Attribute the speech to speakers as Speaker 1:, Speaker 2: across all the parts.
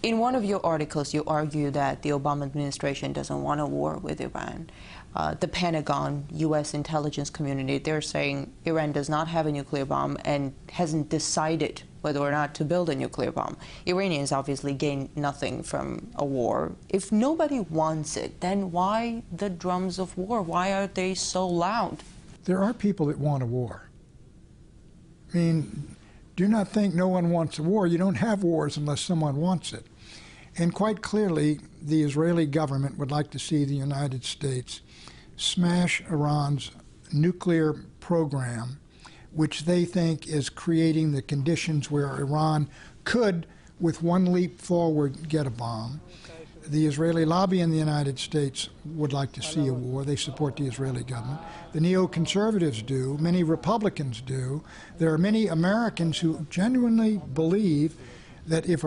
Speaker 1: In one of your articles, you argue that the Obama administration doesn't want a war with Iran. The Pentagon, U.S. intelligence community, they're saying Iran does not have a nuclear bomb and hasn't decided whether or not to build a nuclear bomb. Iranians obviously gain nothing from a war. If nobody wants it, then why the drums of war? Why are they so loud?
Speaker 2: There are people that want a war. I mean, do not think no one wants a war. You don't have wars unless someone wants it. And quite clearly, the Israeli government would like to see the United States smash Iran's nuclear program, which they think is creating the conditions where Iran could, with one leap forward, get a bomb. The Israeli lobby in the United States would like to see a war. They support the Israeli government. The neoconservatives do. Many Republicans do. There are many Americans who genuinely believe that if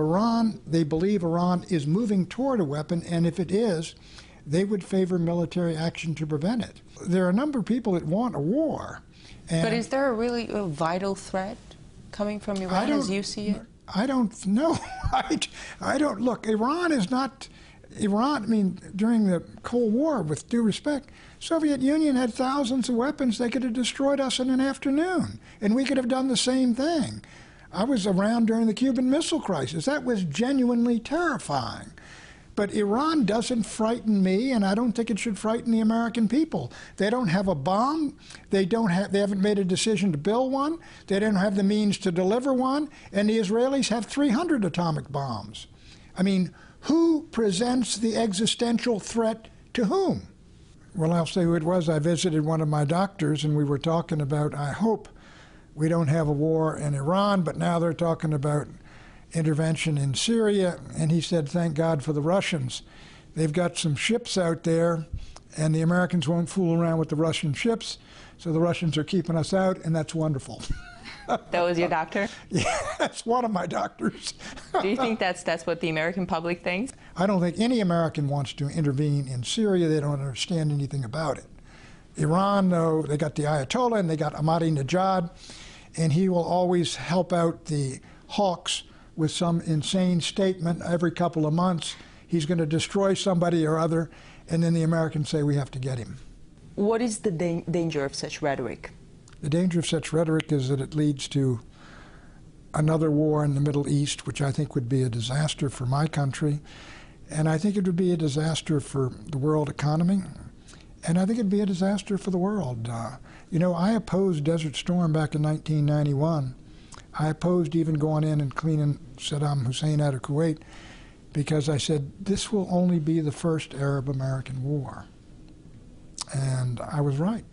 Speaker 2: they believe Iran is moving toward a weapon, and if it is, they would favor military action to prevent it. There are a number of people that want a war.
Speaker 1: But is there really a vital threat coming from Iran as you see it?
Speaker 2: I don't know. I don't. Look, Iran is not. Iran, I mean, during the Cold War, with due respect, Soviet Union had thousands of weapons. They could have destroyed us in an afternoon, and we could have done the same thing. I was around during the Cuban Missile Crisis. That was genuinely terrifying. But Iran doesn't frighten me, and I don't think it should frighten the American people. They don't have a bomb. They haven't made a decision to build one. They don't have the means to deliver one. And the Israelis have 300 atomic bombs. I mean, who presents the existential threat to whom? Well, I'll say who it was. I visited one of my doctors, and we were talking about, I hope we don't have a war in Iran, but now they're talking about intervention in Syria, and he said, thank God for the Russians. They've got some ships out there, and the Americans won't fool around with the Russian ships, so the Russians are keeping us out, and that's wonderful.
Speaker 1: That was your doctor?
Speaker 2: Yeah, that's one of my doctors.
Speaker 1: Do you think that's what the American public thinks?
Speaker 2: I don't think any American wants to intervene in Syria. They don't understand anything about it. Iran, though, they got the Ayatollah, and they got Ahmadinejad, and he will always help out the hawks with some insane statement every couple of months. He's going to destroy somebody or other, and then the Americans say we have to get him.
Speaker 1: What is the danger of such rhetoric?
Speaker 2: The danger of such rhetoric is that it leads to another war in the Middle East, which I think would be a disaster for my country, and I think it would be a disaster for the world economy, and I think it would be a disaster for the world. You know, I opposed Desert Storm back in 1991. I opposed even going in and cleaning Saddam Hussein out of Kuwait because I said this will only be the first Arab-American war. And I was right.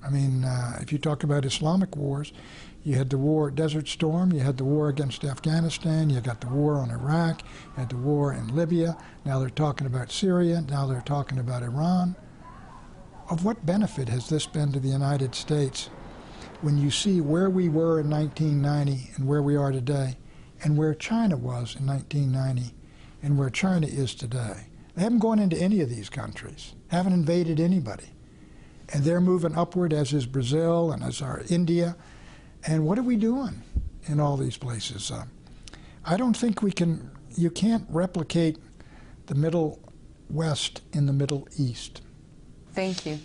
Speaker 2: I mean, if you talk about Islamic wars, you had the war at Desert Storm, you had the war against Afghanistan, you got the war on Iraq, you had the war in Libya, now they're talking about Syria, now they're talking about Iran. Of what benefit has this been to the United States when you see where we were in 1990 and where we are today, and where China was in 1990 and where China is today? They haven't gone into any of these countries, haven't invaded anybody. And they're moving upward, as is Brazil and as are India. And what are we doing in all these places? I don't think you can't replicate the Middle West in the Middle East.
Speaker 1: Thank you.